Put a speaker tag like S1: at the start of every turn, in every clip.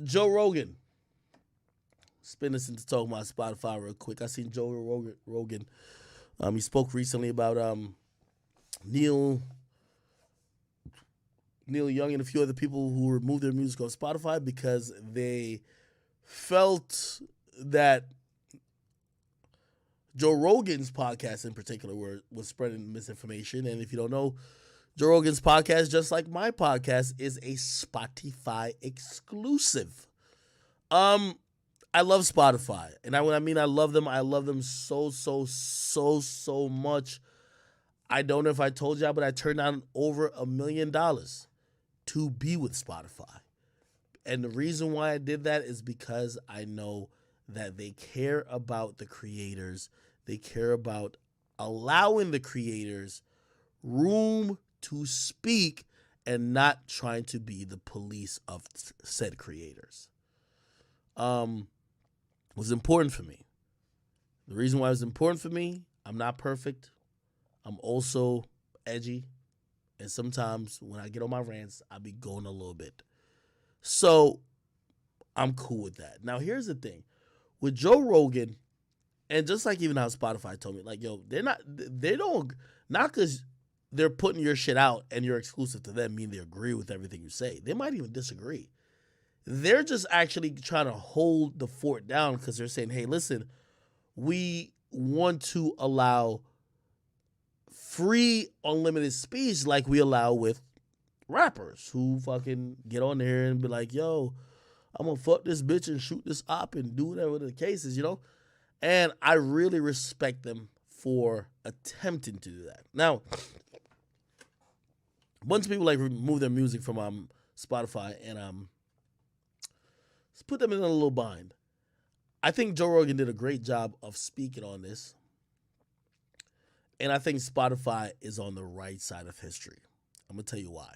S1: Joe Rogan. Spin this into talking about Spotify real quick. I seen Joe Rogan. He spoke recently about Neil Young and a few other people who removed their music on Spotify because they felt that Joe Rogan's podcast in particular was spreading misinformation. And if you don't know, Joe Rogan's podcast, just like my podcast, is a Spotify exclusive. I love Spotify. And when I mean I love them so much. I don't know if I told y'all, but I turned down over $1 million to be with Spotify. And the reason why I did that is because I know that they care about the creators. They care about allowing the creators room to speak and not trying to be the police of said creators. Was important for me. The reason why it was important for me, I'm not perfect. I'm also edgy. And sometimes when I get on my rants, I be going a little bit. So I'm cool with that. Now, here's the thing. With Joe Rogan, and just like even how Spotify told me, like, yo, not because they're putting your shit out and you're exclusive to them mean they agree with everything you say. They might even disagree. They're just actually trying to hold the fort down because they're saying, hey, listen, we want to allow free, unlimited speech like we allow with rappers who fucking get on there and be like, yo, I'm going to fuck this bitch and shoot this op and do whatever the case is, you know? And I really respect them for attempting to do that. Now, once people like remove their music from Spotify and put them in a little bind. I think Joe Rogan did a great job of speaking on this. And I think Spotify is on the right side of history. I'm going to tell you why.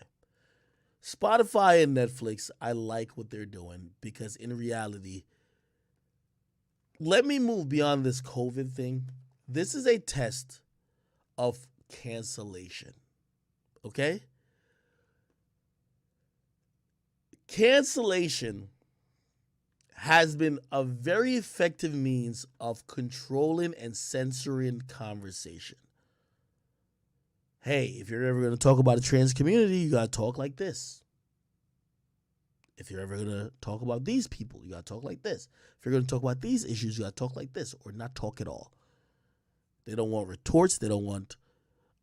S1: Spotify and Netflix, I like what they're doing because in reality, let me move beyond this COVID thing. This is a test of cancellation. Okay? Cancellation has been a very effective means of controlling and censoring conversation. Hey, if you're ever going to talk about a trans community, you got to talk like this. If you're ever going to talk about these people, you got to talk like this. If you're going to talk about these issues, you got to talk like this or not talk at all. They don't want retorts. They don't want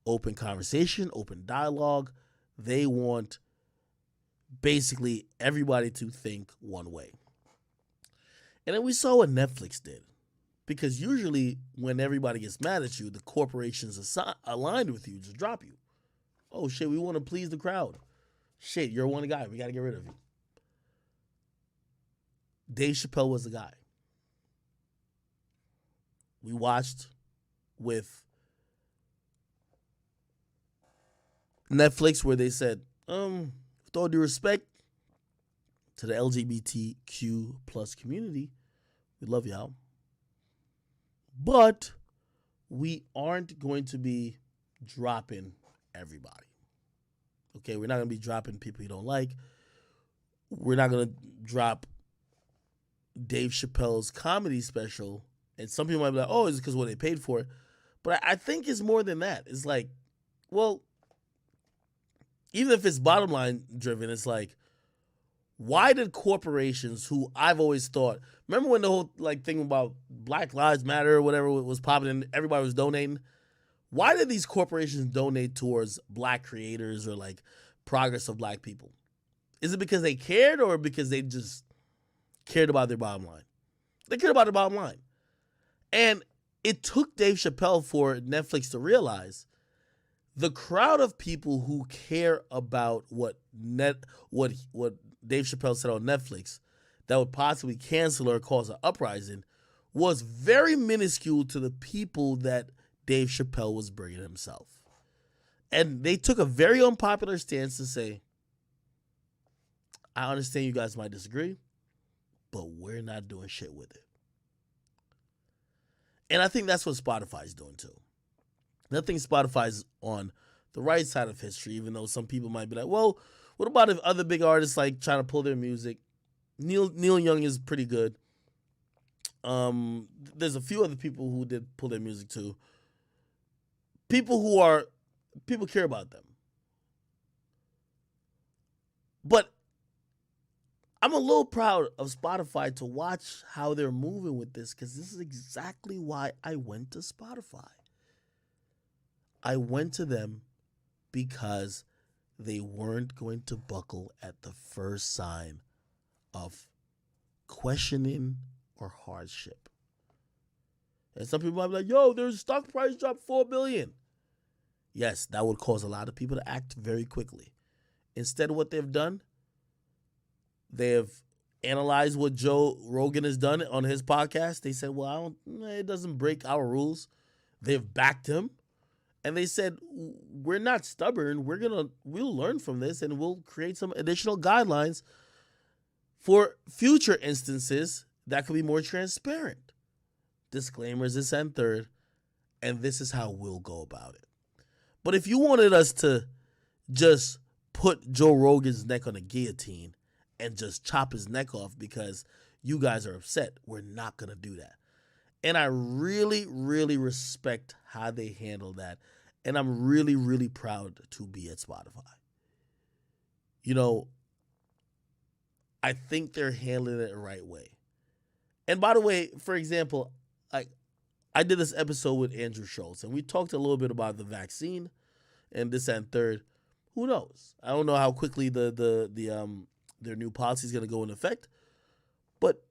S1: open conversation, open dialogue. They want basically everybody to think one way. And then we saw what Netflix did. Because usually when everybody gets mad at you, the corporations aligned with you just drop you. Oh, shit, we want to please the crowd. Shit, you're one guy. We got to get rid of you. Dave Chappelle was the guy. We watched with Netflix where they said, with all due respect to the LGBTQ plus community, we love y'all. But we aren't going to be dropping everybody. Okay, we're not going to be dropping people you don't like. We're not going to drop Dave Chappelle's comedy special. And some people might be like, oh, it's because what they paid for it. But I think it's more than that. It's like, well, even if it's bottom line driven, it's like, why did corporations who I've always thought, remember when the whole like thing about Black Lives Matter or whatever was popping and everybody was donating? Why did these corporations donate towards black creators or like progress of black people? Is it because they cared or because they just cared about their bottom line? They cared about their bottom line. And it took Dave Chappelle for Netflix to realize the crowd of people who care about what Dave Chappelle said on Netflix that would possibly cancel or cause an uprising was very minuscule to the people that Dave Chappelle was bringing himself. And they took a very unpopular stance to say, I understand you guys might disagree, but we're not doing shit with it. And I think that's what Spotify's doing too. I think Spotify's on the right side of history, even though some people might be like, well, what about if other big artists like trying to pull their music? Neil Young is pretty good. There's a few other people who did pull their music too. People care about them. But I'm a little proud of Spotify to watch how they're moving with this, because this is exactly why I went to Spotify. I went to them because they weren't going to buckle at the first sign of questioning or hardship. And some people might be like, yo, their stock price dropped $4 billion. Yes, that would cause a lot of people to act very quickly. Instead, what they've done, they have analyzed what Joe Rogan has done on his podcast. They said, well, it doesn't break our rules. They've backed him. And they said, we're not stubborn. We'll learn from this and we'll create some additional guidelines for future instances that could be more transparent. Disclaimers, this and third. And this is how we'll go about it. But if you wanted us to just put Joe Rogan's neck on a guillotine and just chop his neck off because you guys are upset, we're not going to do that. And I really, really respect how they handle that. And I'm really, really proud to be at Spotify. You know, I think they're handling it the right way. And by the way, for example, I did this episode with Andrew Schultz, and we talked a little bit about the vaccine and this and third. Who knows? I don't know how quickly their new policy is going to go into effect. But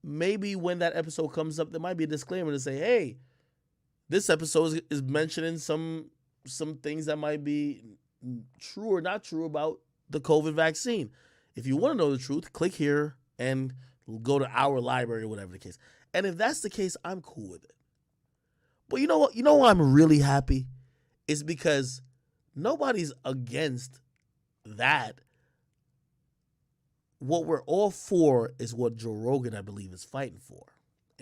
S1: maybe when that episode comes up, there might be a disclaimer to say, hey, this episode is mentioning some things that might be true or not true about the COVID vaccine. If you want to know the truth, click here and go to our library or whatever the case. And if that's the case, I'm cool with it. But you know what? You know why I'm really happy? It's because nobody's against that. What we're all for is what Joe Rogan, I believe, is fighting for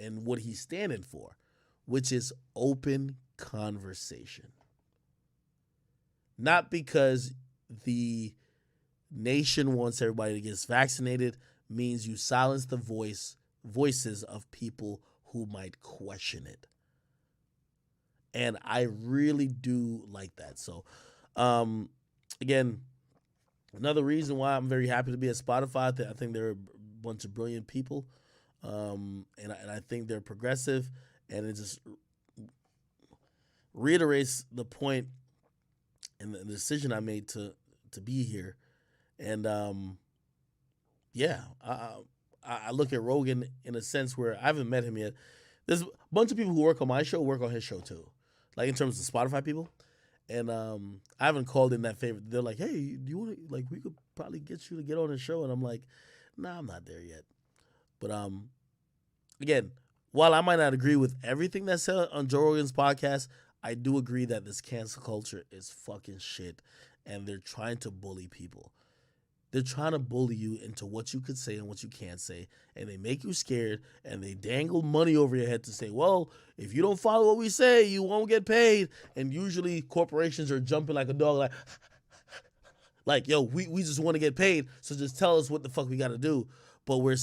S1: and what he's standing for, which is open conversation. Not because the nation wants everybody to get vaccinated means you silence the voices of people who might question it. And I really do like that. So, again, another reason why I'm very happy to be at Spotify. I think they're a bunch of brilliant people, and I think they're progressive, and it just reiterates the point and the decision I made to be here. And I look at Rogan in a sense where I haven't met him yet. There's a bunch of people who work on my show work on his show too, like in terms of Spotify people. And I haven't called in that favor. They're like, hey, do you want to, like, we could probably get you to get on the show. And I'm like, nah, I'm not there yet. But again, while I might not agree with everything that's said on Joe Rogan's podcast, I do agree that this cancel culture is fucking shit. And they're trying to bully people. They're trying to bully you into what you could say and what you can't say. And they make you scared. And they dangle money over your head to say, well, if you don't follow what we say, you won't get paid. And usually corporations are jumping like a dog, like yo, we just want to get paid. So just tell us what the fuck we got to do. But we're